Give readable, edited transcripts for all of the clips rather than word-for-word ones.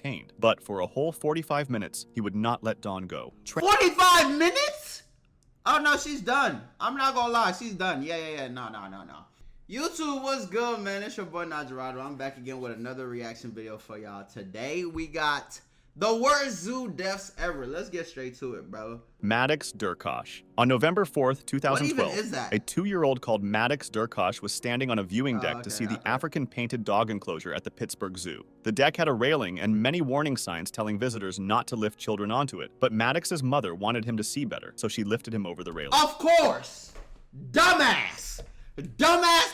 contained. But for a whole 45 minutes, he would not let Dawn go. 45 minutes? Oh, no, she's done. I'm not gonna lie, she's done. Yeah. No. YouTube, what's good, man? It's your boy Notjeraldo. I'm back again with another reaction video for y'all. Today, we got the worst zoo deaths ever. Let's get straight to it, bro. Maddox Durkosh. On November 4th, 2012, what even is that? a 2-year-old called Maddox Durkosh was standing on a viewing deck to see the African painted dog enclosure at the Pittsburgh Zoo. The deck had a railing and many warning signs telling visitors not to lift children onto it, but Maddox's mother wanted him to see better, so she lifted him over the railing. Of course! Dumbass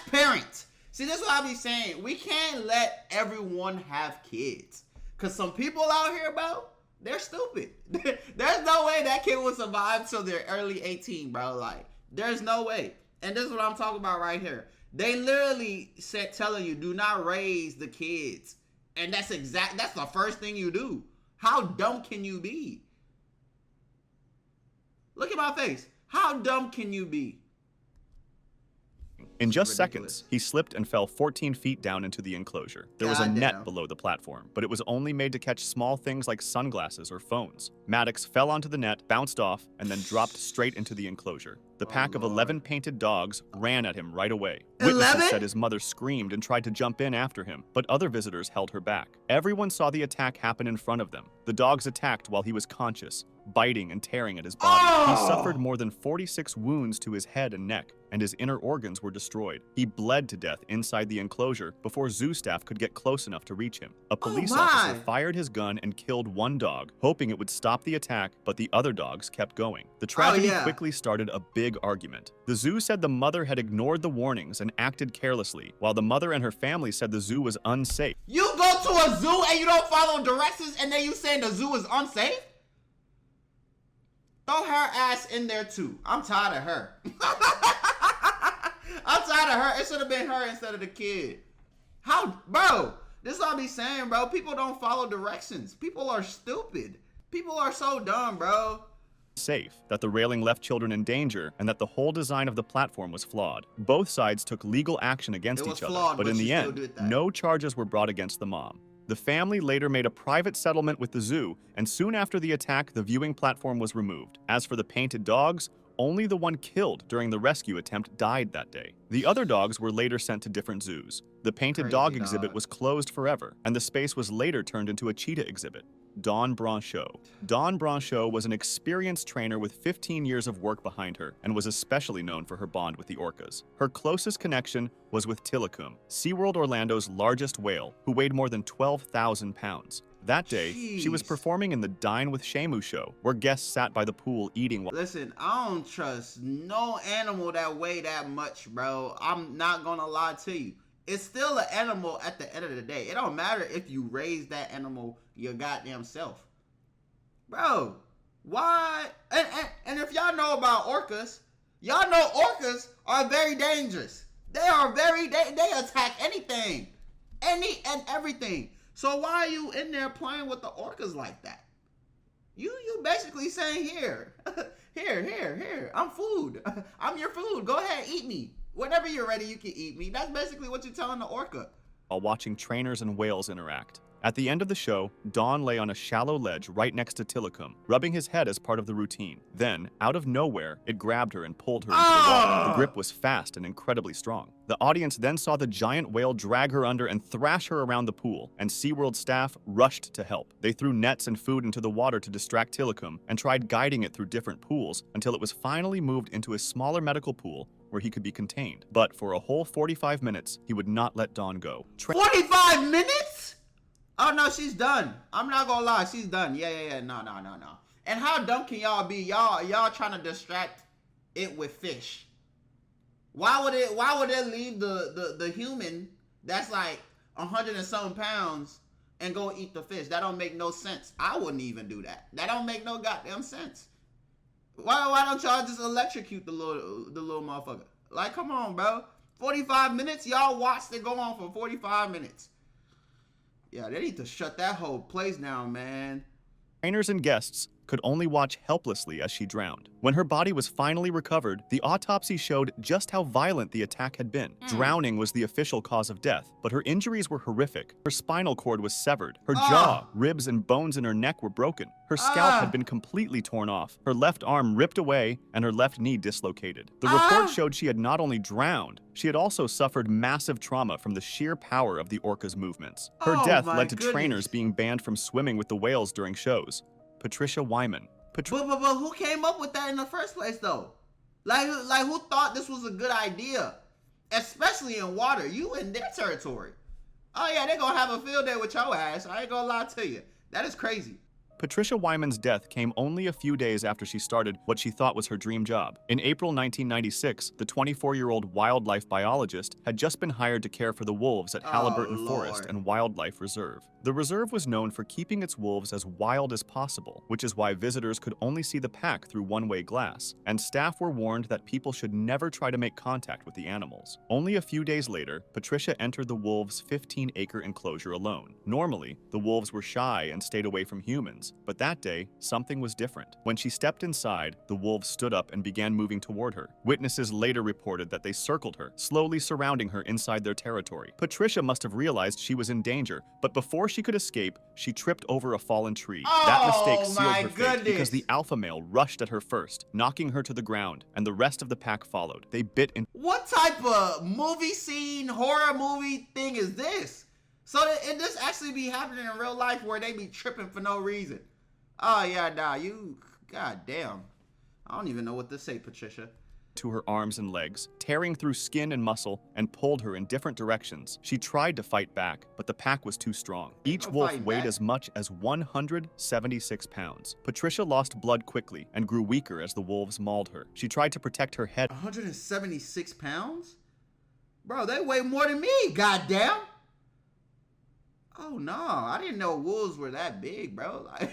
parent. See, that's what I be saying. We can't let everyone have kids. Because some people out here, bro, they're stupid. There's no way that kid will survive till they're early 18, bro. Like, there's no way. And this is what I'm talking about right here. They literally telling you, do not raise the kids. And that's the first thing you do. How dumb can you be? Look at my face. How dumb can you be? In just seconds, he slipped and fell 14 feet down into the enclosure. There was a net below the platform, but it was only made to catch small things like sunglasses or phones. Maddox fell onto the net, bounced off, and then dropped straight into the enclosure. The pack of 11 painted dogs ran at him right away. 11? Witnesses said his mother screamed and tried to jump in after him, but other visitors held her back. Everyone saw the attack happen in front of them. The dogs attacked while he was conscious, biting and tearing at his body. He suffered more than 46 wounds to his head and neck, and his inner organs were destroyed. He bled to death inside the enclosure before zoo staff could get close enough to reach him. A police officer fired his gun and killed one dog, hoping it would stop the attack, but the other dogs kept going. The tragedy quickly started a big argument. The zoo said the mother had ignored the warnings and acted carelessly, while the mother and her family said the zoo was unsafe. You go to a zoo and you don't follow directions and then you saying the zoo is unsafe? Throw her ass in there too. I'm tired of her. I'm tired of her. It should have been her instead of the kid. Bro, this is what I be saying, bro. People don't follow directions. People are stupid. People are so dumb, bro. Safe, that the railing left children in danger, and that the whole design of the platform was flawed. Both sides took legal action against each other, but in the end, no charges were brought against the mom. The family later made a private settlement with the zoo, and soon after the attack, the viewing platform was removed. As for the painted dogs, only the one killed during the rescue attempt died that day. The other dogs were later sent to different zoos. The painted dog exhibit was closed forever, and the space was later turned into a cheetah exhibit. Dawn Brancheau. Dawn Brancheau was an experienced trainer with 15 years of work behind her and was especially known for her bond with the orcas. Her closest connection was with Tilikum, SeaWorld Orlando's largest whale, who weighed more than 12,000 pounds. That day, she was performing in the Dine with Shamu show, where guests sat by the pool eating while— Listen, I don't trust no animal that weigh that much, bro. I'm not gonna lie to you. It's still an animal at the end of the day. It don't matter if you raise that animal your goddamn self. Bro, why? And if y'all know about orcas, y'all know orcas are very dangerous. They are they attack anything. Any and everything. So why are you in there playing with the orcas like that? You basically saying, here, I'm food. I'm your food. Go ahead, eat me. Whenever you're ready, you can eat me. That's basically what you're telling the orca. While watching trainers and whales interact. At the end of the show, Dawn lay on a shallow ledge right next to Tilikum, rubbing his head as part of the routine. Then, out of nowhere, it grabbed her and pulled her into the water. The grip was fast and incredibly strong. The audience then saw the giant whale drag her under and thrash her around the pool, and SeaWorld staff rushed to help. They threw nets and food into the water to distract Tilikum and tried guiding it through different pools until it was finally moved into a smaller medical pool where he could be contained. But for a whole 45 minutes, he would not let Dawn go. 45 minutes? Oh, no, she's done. I'm not gonna lie, she's done. Yeah. No. And how dumb can y'all be? Y'all trying to distract it with fish. Why would it leave the human that's like 100 and something pounds and go eat the fish? That don't make no sense. I wouldn't even do that. That don't make no goddamn sense. Why don't y'all just electrocute the little motherfucker? Like, come on, bro. 45 minutes? Y'all watched it go on for 45 minutes. Yeah, they need to shut that whole place down, man. Trainers and guests could only watch helplessly as she drowned. When her body was finally recovered, the autopsy showed just how violent the attack had been. Drowning was the official cause of death, but her injuries were horrific. Her spinal cord was severed. Her jaw, ribs, and bones in her neck were broken. Her scalp had been completely torn off, her left arm ripped away, and her left knee dislocated. The report showed she had not only drowned, she had also suffered massive trauma from the sheer power of the orca's movements. Her death led to trainers being banned from swimming with the whales during shows. Patricia Wyman. But who came up with that in the first place, though? Like who thought this was a good idea? Especially in water. You in their territory. Oh yeah, they're gonna have a field day with your ass. I ain't gonna lie to you. That is crazy. Patricia Wyman's death came only a few days after she started what she thought was her dream job. In April 1996, the 24-year-old wildlife biologist had just been hired to care for the wolves at Halliburton Forest and Wildlife Reserve. The reserve was known for keeping its wolves as wild as possible, which is why visitors could only see the pack through one-way glass, and staff were warned that people should never try to make contact with the animals. Only a few days later, Patricia entered the wolves' 15-acre enclosure alone. Normally, the wolves were shy and stayed away from humans, but that day, something was different. When she stepped inside, the wolves stood up and began moving toward her. Witnesses later reported that they circled her, slowly surrounding her inside their territory. Patricia must have realized she was in danger, but before she could escape, she tripped over a fallen tree. That mistake sealed her fate because the alpha male rushed at her first, knocking her to the ground, and the rest of the pack followed. They bit in. What type of movie scene, horror movie thing is this? So it this actually be happening in real life where they be tripping for no reason. Oh yeah, nah, you, goddamn. I don't even know what to say, Patricia. To her arms and legs, tearing through skin and muscle, and pulled her in different directions. She tried to fight back, but the pack was too strong. Each wolf weighed as much as 176 pounds. Patricia lost blood quickly and grew weaker as the wolves mauled her. She tried to protect her head. 176 pounds? Bro, they weigh more than me, goddamn. Oh no, I didn't know wolves were that big, bro. Like,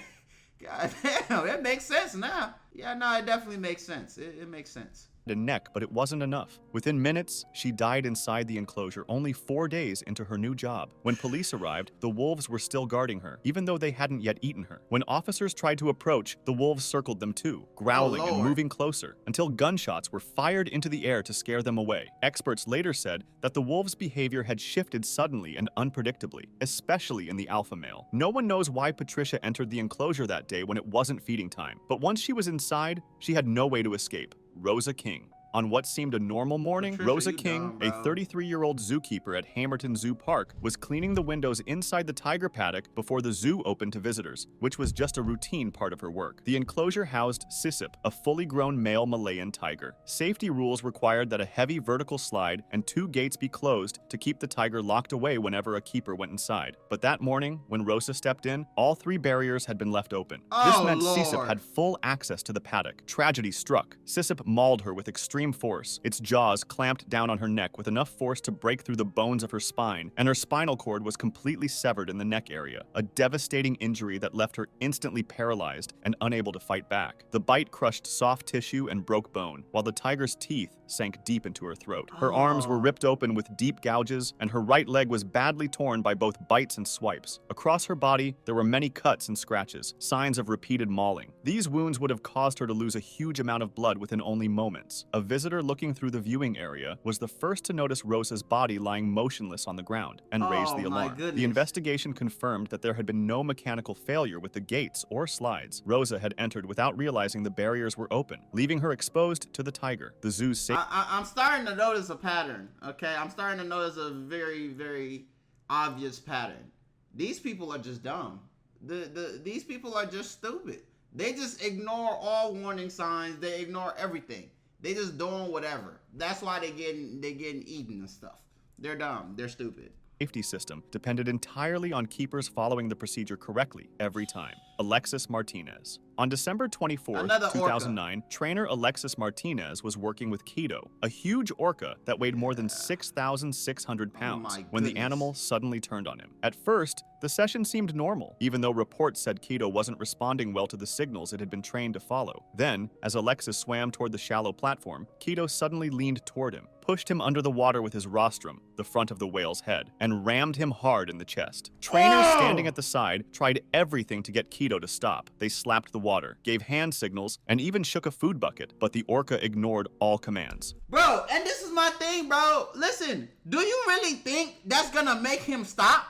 goddamn, that makes sense now. Yeah, no, it definitely makes sense. It makes sense. And neck, but it wasn't enough. Within minutes, she died inside the enclosure only 4 days into her new job. When police arrived, the wolves were still guarding her, even though they hadn't yet eaten her. When officers tried to approach, the wolves circled them too, growling and moving closer, until gunshots were fired into the air to scare them away. Experts later said that the wolves' behavior had shifted suddenly and unpredictably, especially in the alpha male. No one knows why Patricia entered the enclosure that day when it wasn't feeding time, but once she was inside, she had no way to escape. Rosa King. On what seemed a normal morning, Patricia, Rosa King, a 33-year-old zookeeper at Hamerton Zoo Park, was cleaning the windows inside the tiger paddock before the zoo opened to visitors, which was just a routine part of her work. The enclosure housed Sisip, a fully grown male Malayan tiger. Safety rules required that a heavy vertical slide and 2 gates be closed to keep the tiger locked away whenever a keeper went inside. But that morning, when Rosa stepped in, all 3 barriers had been left open. This meant Sisip had full access to the paddock. Tragedy struck. Sisip mauled her with extreme force. Its jaws clamped down on her neck with enough force to break through the bones of her spine, and her spinal cord was completely severed in the neck area, a devastating injury that left her instantly paralyzed and unable to fight back. The bite crushed soft tissue and broke bone, while the tiger's teeth sank deep into her throat. Her arms were ripped open with deep gouges, and her right leg was badly torn by both bites and swipes. Across her body, there were many cuts and scratches, signs of repeated mauling. These wounds would have caused her to lose a huge amount of blood within only moments. A visitor looking through the viewing area was the first to notice Rosa's body lying motionless on the ground and raised the alarm. The investigation confirmed that there had been no mechanical failure with the gates or slides. Rosa had entered without realizing the barriers were open, leaving her exposed to the tiger. The zoo's I'm starting to notice a pattern, okay? I'm starting to notice a very, very obvious pattern. These people are just dumb. These people are just stupid. They just ignore all warning signs. They ignore everything. They just doing whatever. That's why they getting eaten and stuff. They're dumb. They're stupid. Safety system depended entirely on keepers following the procedure correctly every time. Alexis Martinez. On December 24, 2009, trainer Alexis Martinez was working with Keto, a huge orca that weighed more than 6,600 pounds, when the animal suddenly turned on him. At first, the session seemed normal, even though reports said Keto wasn't responding well to the signals it had been trained to follow. Then, as Alexis swam toward the shallow platform, Keto suddenly leaned toward him, pushed him under the water with his rostrum, the front of the whale's head, and rammed him hard in the chest. Trainers standing at the side tried everything to get Keto Keto to stop. They slapped the water, gave hand signals, and even shook a food bucket, but the orca ignored all commands. Bro, and this is my thing, bro. Listen, do you really think that's gonna make him stop?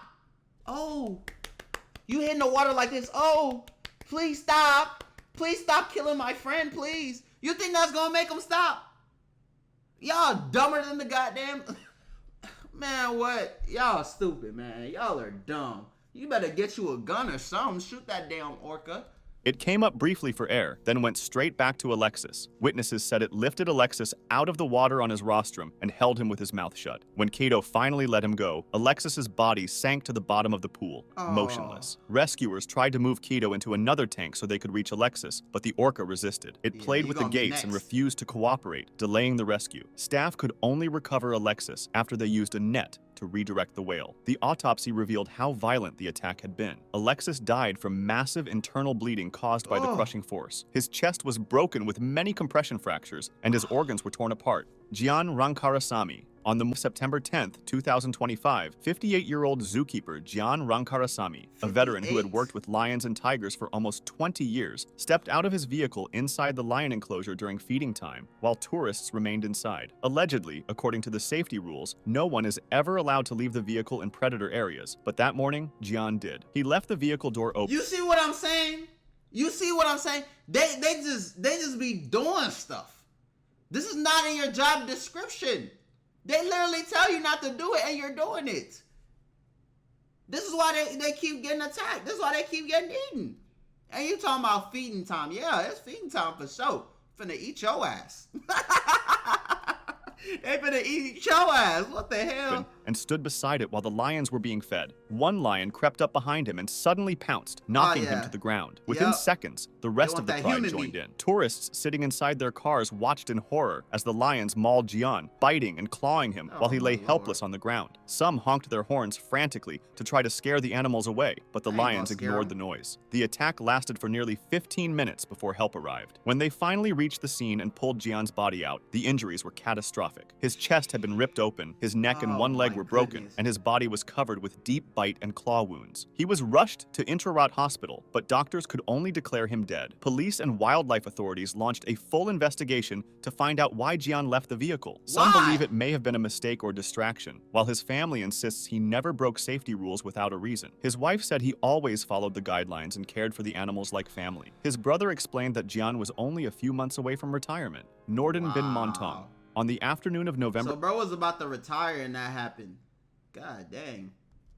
Oh, you hitting the water like this. Oh, please stop. Please stop killing my friend, please. You think that's gonna make him stop? Y'all dumber than the goddamn... Man, what? Y'all stupid, man. Y'all are dumb. You better get you a gun or something. Shoot that damn orca. It came up briefly for air, then went straight back to Alexis. Witnesses said it lifted Alexis out of the water on his rostrum and held him with his mouth shut. When Keto finally let him go, Alexis's body sank to the bottom of the pool, motionless. Rescuers tried to move Keto into another tank so they could reach Alexis, but the orca resisted. It played with the gates and refused to cooperate, delaying the rescue. Staff could only recover Alexis after they used a net to redirect the whale. The autopsy revealed how violent the attack had been. Alexis died from massive internal bleeding caused by the crushing force. His chest was broken with many compression fractures, and his organs were torn apart. Gian Rankarasamy. On the September 10th, 2025, 58-year-old zookeeper Gian Rankarasamy, a veteran who had worked with lions and tigers for almost 20 years, stepped out of his vehicle inside the lion enclosure during feeding time, while tourists remained inside. Allegedly, according to the safety rules, no one is ever allowed to leave the vehicle in predator areas, but that morning, Gian did. He left the vehicle door open. You see what I'm saying? You see what I'm saying? They just be doing stuff. This is not in your job description. They literally tell you not to do it, and you're doing it. This is why they keep getting attacked. This is why they keep getting eaten. And you talking about feeding time. Yeah, it's feeding time for sure. Finna eat your ass. They finna eat your ass. What the hell? And stood beside it while the lions were being fed. One lion crept up behind him and suddenly pounced, knocking him to the ground. Within seconds, the rest of the pride joined in. Tourists sitting inside their cars watched in horror as the lions mauled Gian, biting and clawing him while he lay helpless on the ground. Some honked their horns frantically to try to scare the animals away, but the lions ignored the noise. The attack lasted for nearly 15 minutes before help arrived. When they finally reached the scene and pulled Gian's body out, the injuries were catastrophic. His chest had been ripped open, his neck and one leg were broken, and his body was covered with deep bite and claw wounds. He was rushed to Intrarat Hospital, but doctors could only declare him dead. Police and wildlife authorities launched a full investigation to find out why Gian left the vehicle. Some believe it may have been a mistake or distraction, while his family insists he never broke safety rules without a reason. His wife said he always followed the guidelines and cared for the animals like family. His brother explained that Gian was only a few months away from retirement. Norden bin Montong. On the afternoon of November... So bro was about to retire and that happened. God dang.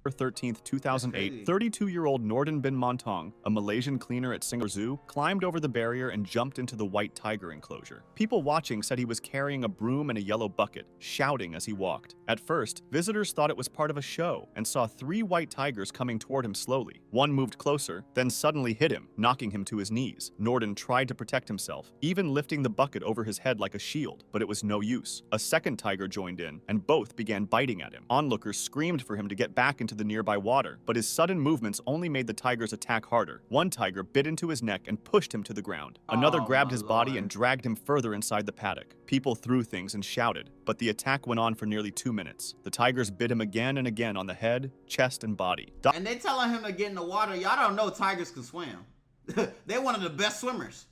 13th, 2008, 32-year-old Norden bin Montong, a Malaysian cleaner at Singapore Zoo, climbed over the barrier and jumped into the white tiger enclosure. People watching said he was carrying a broom and a yellow bucket, shouting as he walked. At first, visitors thought it was part of a show and saw 3 white tigers coming toward him slowly. One moved closer, then suddenly hit him, knocking him to his knees. Norden tried to protect himself, even lifting the bucket over his head like a shield, but it was no use. A second tiger joined in, and both began biting at him. Onlookers screamed for him to get back into the nearby water, but his sudden movements only made the tigers attack harder. One tiger bit into his neck and pushed him to the ground. Another grabbed his body and dragged him further inside the paddock. People threw things and shouted, but the attack went on for nearly 2 minutes. The tigers bit him again and again on the head, chest, and body. And they telling him to get in the water. Y'all don't know tigers can swim. They're one of the best swimmers.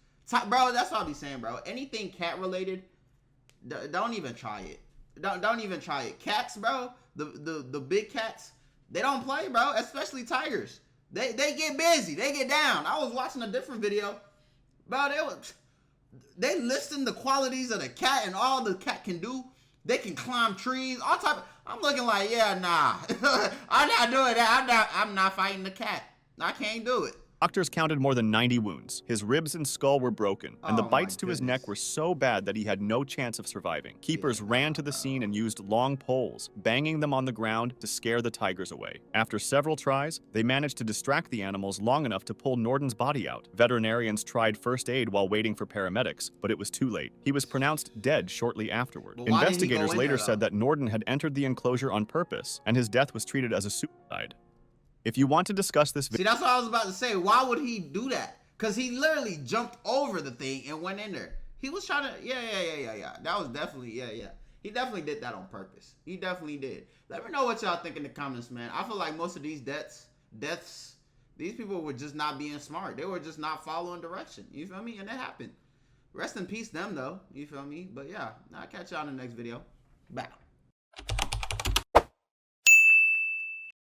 Bro, that's what I be saying, bro. Anything cat related, don't even try it. Don't even try it. Cats, bro, the big cats, they don't play, bro, especially tigers. They get busy. They get down. I was watching a different video. Bro, they listing the qualities of the cat and all the cat can do. They can climb trees, all type of, I'm looking like, yeah, nah. I'm not doing that. I'm not fighting the cat. I can't do it. Doctors counted more than 90 wounds. His ribs and skull were broken, and the bites to his neck were so bad that he had no chance of surviving. Keepers ran to the scene and used long poles, banging them on the ground to scare the tigers away. After several tries, they managed to distract the animals long enough to pull Norden's body out. Veterinarians tried first aid while waiting for paramedics, but it was too late. He was pronounced dead shortly afterward. Investigators later said that Norden had entered the enclosure on purpose, and his death was treated as a suicide. If you want to discuss this video... See, that's what I was about to say. Why would he do that? Because he literally jumped over the thing and went in there. He was trying to... Yeah. That was definitely... Yeah. He definitely did that on purpose. He definitely did. Let me know what y'all think in the comments, man. I feel like most of these deaths, These people were just not being smart. They were just not following direction. You feel me? And it happened. Rest in peace them, though. You feel me? But yeah, I'll catch y'all in the next video. Bye.